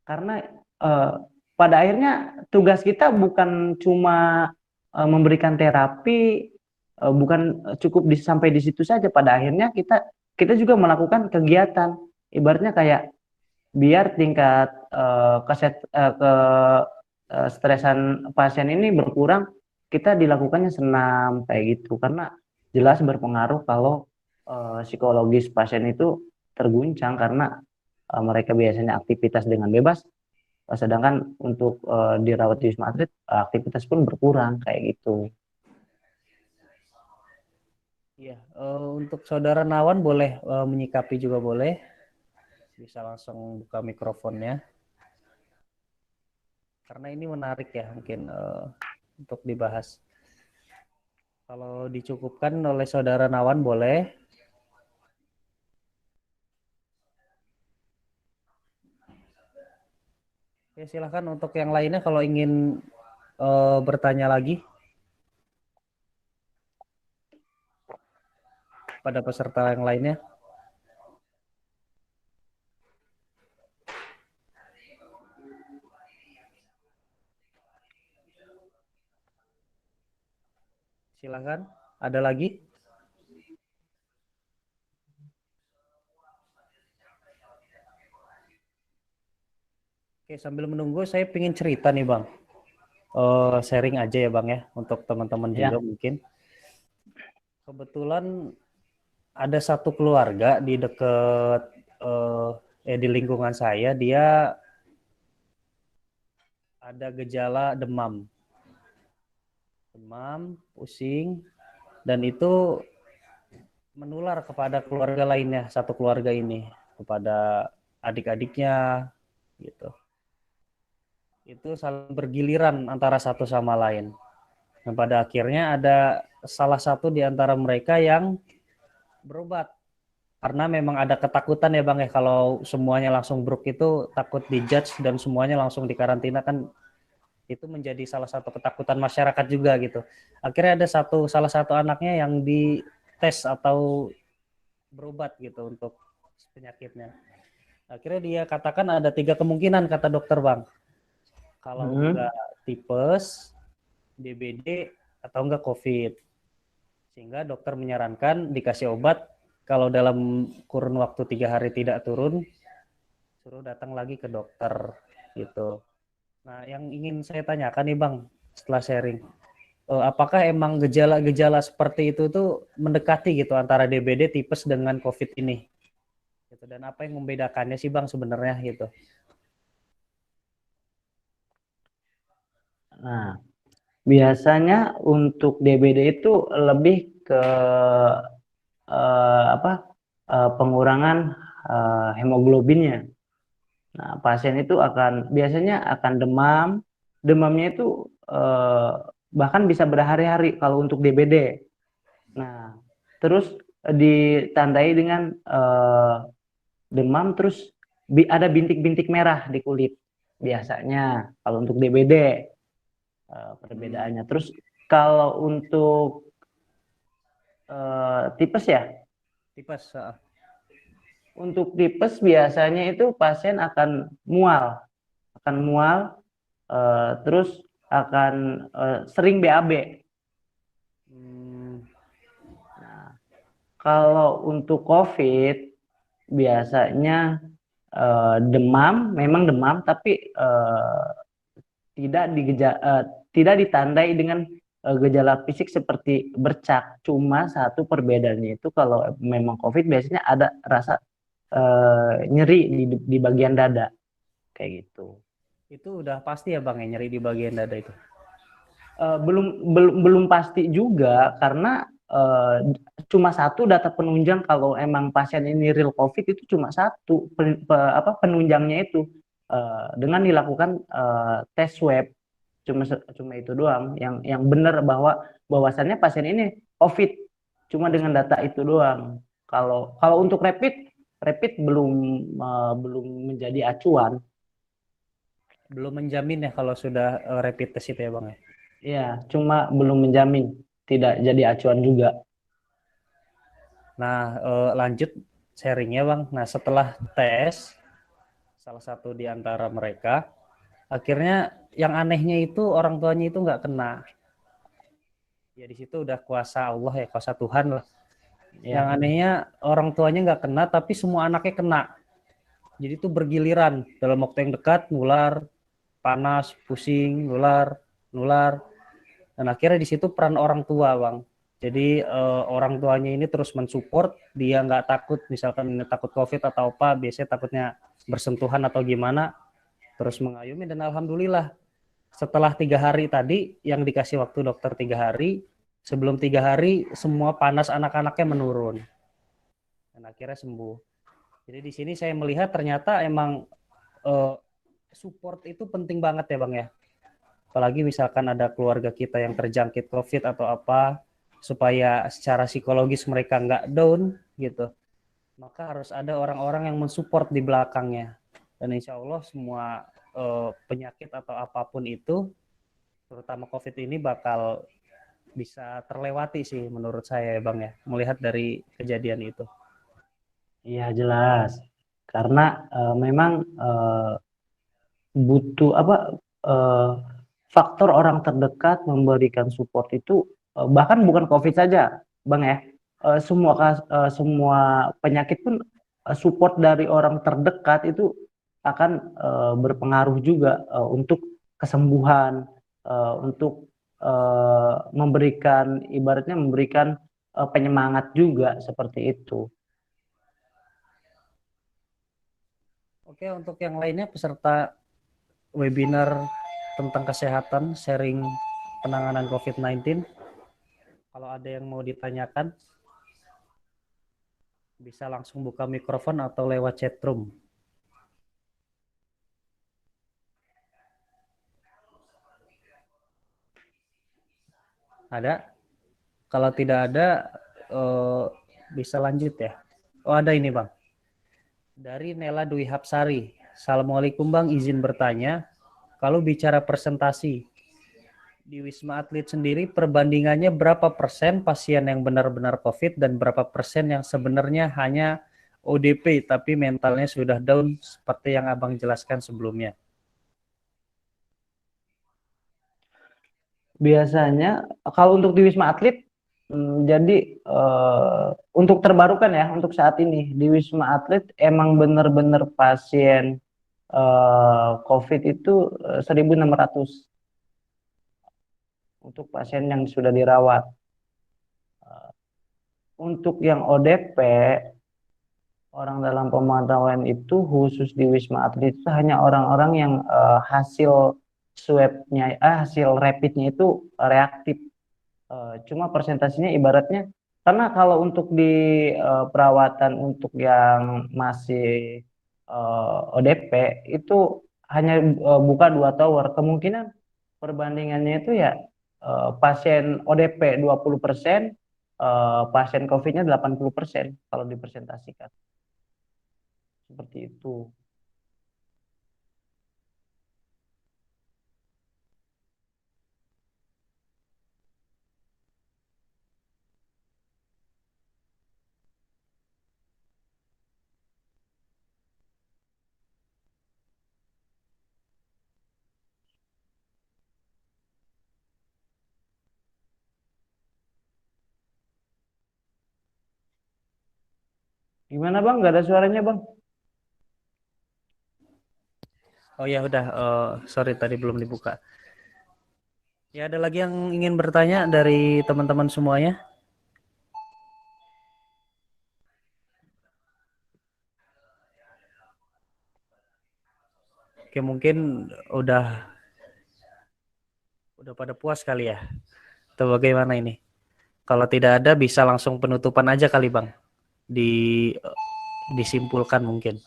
Karena eh, pada akhirnya tugas kita bukan cuma memberikan terapi, bukan cukup sampai di situ saja. Pada akhirnya kita kita juga melakukan kegiatan. Ibaratnya kayak biar tingkat stresan pasien ini berkurang, kita dilakukannya senam kayak gitu, karena jelas berpengaruh kalau psikologis pasien itu terguncang karena mereka biasanya aktivitas dengan bebas, sedangkan untuk dirawat di Wisma Atlet aktivitas pun berkurang kayak gitu. Iya, untuk Saudara Nawan boleh menyikapi juga boleh. Bisa langsung buka mikrofonnya. Karena ini menarik ya mungkin untuk dibahas. Kalau dicukupkan oleh Saudara Nawan boleh. Oke, silahkan untuk yang lainnya kalau ingin bertanya lagi pada peserta yang lainnya. Silahkan, ada lagi? Oke, sambil menunggu saya ingin cerita nih Bang. Sharing aja ya Bang ya, untuk teman-teman Ya. juga mungkin. Kebetulan ada satu keluarga di dekat di lingkungan saya, dia ada gejala demam, pusing, dan itu menular kepada keluarga lainnya, satu keluarga ini, kepada adik-adiknya, gitu. Itu saling bergiliran antara satu sama lain. Dan pada akhirnya ada salah satu di antara mereka yang berobat. Karena memang ada ketakutan ya Bang ya, kalau semuanya langsung bruk itu takut dijudge dan semuanya langsung dikarantina, kan itu menjadi salah satu ketakutan masyarakat juga gitu. Akhirnya ada salah satu anaknya yang dites atau berobat gitu untuk penyakitnya. Akhirnya dia katakan ada 3 kemungkinan kata dokter Bang. Kalau enggak tipes, DBD, atau enggak COVID. Sehingga dokter menyarankan dikasih obat, kalau dalam kurun waktu 3 hari tidak turun, suruh datang lagi ke dokter gitu. Nah, yang ingin saya tanyakan nih Bang, setelah sharing, apakah emang gejala-gejala seperti itu tuh mendekati gitu antara DBD, tipes dengan COVID ini? Gitu. Dan apa yang membedakannya sih Bang sebenarnya gitu? Nah, biasanya untuk DBD itu lebih ke pengurangan hemoglobinnya. Nah, pasien itu biasanya akan demam, demamnya itu bahkan bisa berhari-hari kalau untuk DBD. Nah, terus ditandai dengan demam, terus ada bintik-bintik merah di kulit biasanya kalau untuk DBD. Perbedaannya. Terus kalau untuk tipes ya, Tipes. untuk tipes biasanya itu pasien akan mual, terus akan sering BAB. Nah, kalau untuk COVID biasanya memang demam, tapi tidak ditandai dengan gejala fisik seperti bercak. Cuma satu perbedaannya itu, kalau memang COVID biasanya ada rasa nyeri di bagian dada kayak gitu. Itu udah pasti ya Bang ya, nyeri di bagian dada itu? Belum pasti juga, karena cuma satu data penunjang kalau emang pasien ini real COVID, itu cuma satu penunjangnya itu dengan dilakukan tes swab, cuma itu doang yang benar bahwasannya pasien ini COVID. Cuma dengan data itu doang. Kalau untuk rapid belum menjadi acuan. Belum menjamin ya kalau sudah rapid test itu ya Bang ya. Ya, cuma belum menjamin, tidak jadi acuan juga. Nah, lanjut sharingnya Bang. Nah, setelah tes, salah satu di antara mereka, akhirnya yang anehnya itu orang tuanya itu nggak kena. Ya di situ udah kuasa Allah ya, kuasa Tuhan lah. Yang Ya, anehnya orang tuanya nggak kena, tapi semua anaknya kena. Jadi itu bergiliran dalam waktu yang dekat, nular, panas, pusing, nular, nular. Dan akhirnya di situ peran orang tua, Bang. Jadi orang tuanya ini terus mensupport, dia nggak takut, misalkan ini takut COVID atau apa, biasanya takutnya bersentuhan atau gimana, terus mengayomi dan alhamdulillah setelah 3 hari tadi yang dikasih waktu dokter 3 hari, sebelum 3 hari semua panas anak-anaknya menurun dan akhirnya sembuh. Jadi di sini saya melihat ternyata emang eh, support itu penting banget ya Bang ya. Apalagi misalkan ada keluarga kita yang terjangkit COVID atau apa, supaya secara psikologis mereka nggak down gitu. Maka harus ada orang-orang yang mensupport di belakangnya. Dan insya Allah semua penyakit atau apapun itu, terutama COVID ini bakal bisa terlewati sih menurut saya ya Bang ya, melihat dari kejadian itu. iya jelas. Karena memang butuh apa eh, faktor orang terdekat memberikan support itu bahkan bukan COVID saja, Bang ya. Semua penyakit pun support dari orang terdekat itu akan berpengaruh juga untuk kesembuhan, untuk memberikan ibaratnya memberikan penyemangat juga seperti itu. Oke, untuk yang lainnya peserta webinar tentang kesehatan, sharing penanganan COVID-19, kalau ada yang mau ditanyakan, bisa langsung buka mikrofon atau lewat chat room. Ada? Kalau tidak ada, eh, bisa lanjut ya. Oh ada ini Bang. Dari Nela Dwi Hapsari. Assalamualaikum Bang, izin bertanya. Kalau bicara presentasi, di Wisma Atlet sendiri perbandingannya berapa persen pasien yang benar-benar COVID dan berapa persen yang sebenarnya hanya ODP tapi mentalnya sudah down seperti yang Abang jelaskan sebelumnya? Biasanya kalau untuk di Wisma Atlet, jadi untuk terbarukan ya, untuk saat ini di Wisma Atlet emang benar-benar pasien COVID itu 1.600 untuk pasien yang sudah dirawat. Untuk yang ODP, orang dalam pemantauan itu khusus di Wisma Atlet itu hanya orang-orang yang hasil swabnya, hasil rapidnya itu reaktif. Cuma presentasinya ibaratnya karena kalau untuk di perawatan untuk yang masih ODP itu hanya buka 2 tower, kemungkinan perbandingannya itu ya pasien ODP 20%, pasien COVID-nya 80% kalau dipresentasikan seperti itu. Gimana Bang? Gak ada suaranya Bang? Oh ya udah, sorry tadi belum dibuka. Ya ada lagi yang ingin bertanya dari teman-teman semuanya? Oke mungkin udah pada puas kali ya. Atau bagaimana ini? Kalau tidak ada bisa langsung penutupan aja kali Bang. Di disimpulkan mungkin.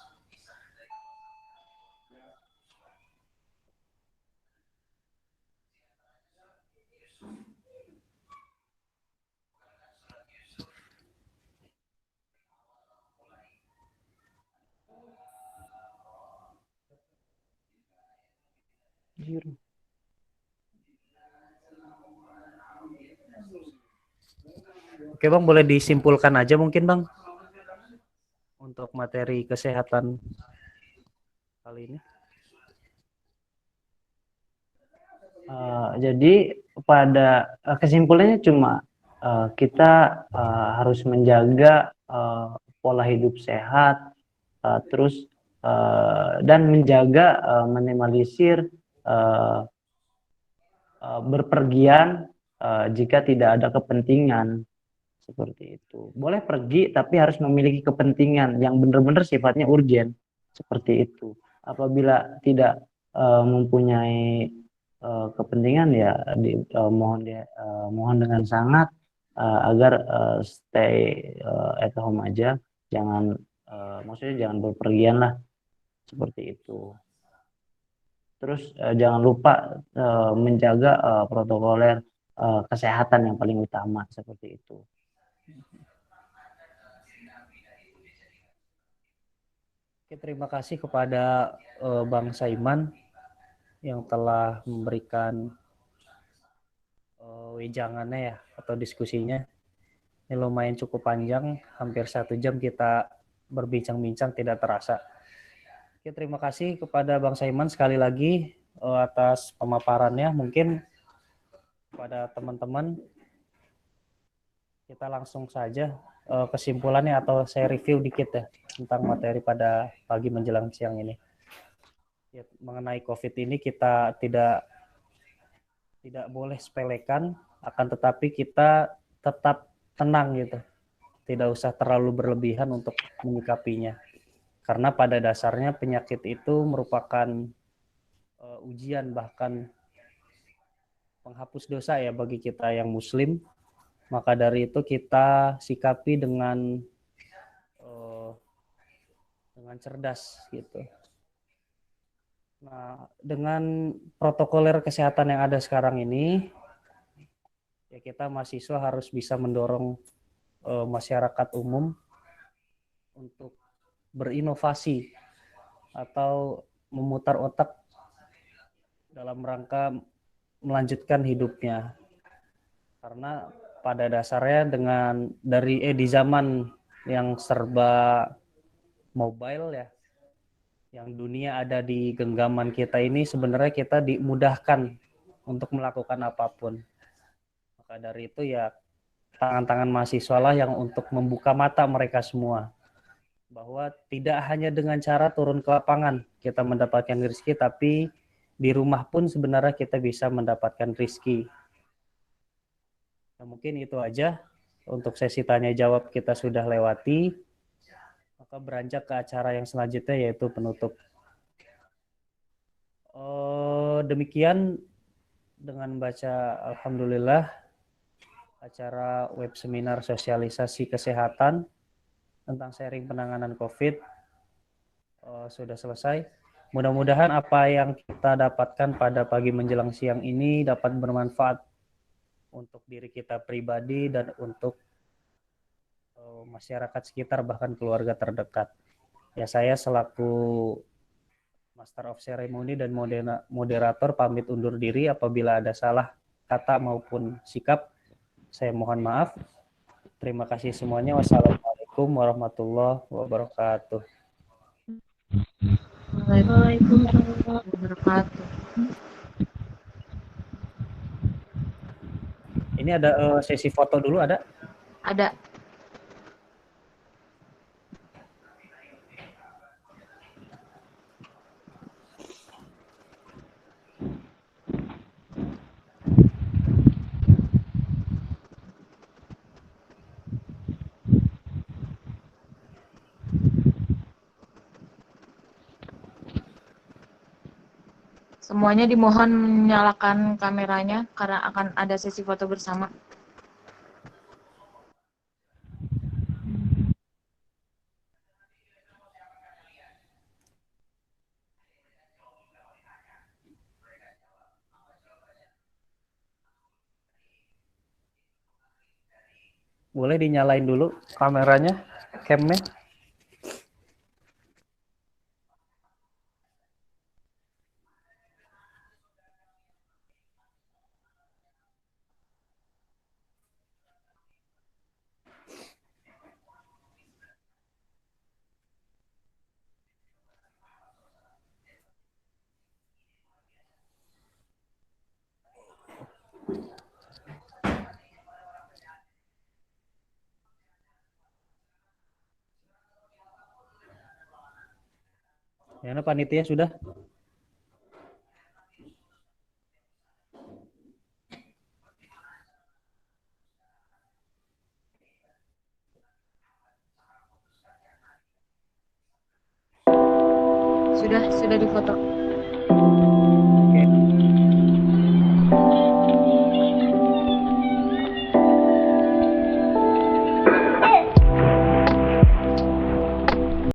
zahir. Oke Bang, boleh disimpulkan aja mungkin Bang untuk materi kesehatan kali ini. Jadi pada kesimpulannya cuma kita harus menjaga pola hidup sehat, terus dan menjaga minimalisir berpergian jika tidak ada kepentingan seperti itu. Boleh pergi tapi harus memiliki kepentingan yang benar-benar sifatnya urgen seperti itu. Apabila tidak mempunyai kepentingan ya mohon dengan sangat agar stay at home aja, jangan maksudnya jangan berpergian lah seperti itu. Terus jangan lupa menjaga protokoler kesehatan yang paling utama seperti itu. Oke, terima kasih kepada Bang Saiman yang telah memberikan wejangannya ya atau diskusinya. Ini lumayan cukup panjang, hampir 1 jam kita berbincang-bincang tidak terasa. Oke, terima kasih kepada Bang Saiman sekali lagi atas pemaparannya. Mungkin kepada teman-teman kita langsung saja kesimpulannya atau saya review dikit ya tentang materi pada pagi menjelang siang ini. Ya, mengenai COVID ini kita tidak boleh sepelekan, akan tetapi kita tetap tenang gitu. Tidak usah terlalu berlebihan untuk menyikapinya. Karena pada dasarnya penyakit itu merupakan ujian, bahkan penghapus dosa ya bagi kita yang muslim. Maka dari itu kita sikapi dengan cerdas gitu. Nah, dengan protokoler kesehatan yang ada sekarang ini, ya kita mahasiswa harus bisa mendorong masyarakat umum untuk berinovasi atau memutar otak dalam rangka melanjutkan hidupnya. Karena pada dasarnya di zaman yang serba mobile ya, yang dunia ada di genggaman kita ini, sebenarnya kita dimudahkan untuk melakukan apapun. Maka dari itu ya tangan-tangan mahasiswa lah yang untuk membuka mata mereka semua bahwa tidak hanya dengan cara turun ke lapangan kita mendapatkan rezeki, tapi di rumah pun sebenarnya kita bisa mendapatkan rezeki. Nah, mungkin itu aja untuk sesi tanya jawab kita sudah lewati. Maka beranjak ke acara yang selanjutnya yaitu penutup. Demikian dengan baca alhamdulillah acara web seminar sosialisasi kesehatan tentang sharing penanganan COVID sudah selesai. Mudah-mudahan apa yang kita dapatkan pada pagi menjelang siang ini dapat bermanfaat untuk diri kita pribadi dan untuk masyarakat sekitar bahkan keluarga terdekat. Ya, saya selaku Master of Ceremony dan moderator pamit undur diri. Apabila ada salah kata maupun sikap, saya mohon maaf. Terima kasih semuanya. Wassalamualaikum warahmatullahi wabarakatuh. Waalaikumsalam warahmatullahi wabarakatuh. Ini ada sesi foto dulu ada? Ada. Semuanya dimohon menyalakan kameranya karena akan ada sesi foto bersama. Boleh dinyalain dulu kameranya, camnya. Ya, nah, panitia sudah. Sudah difoto.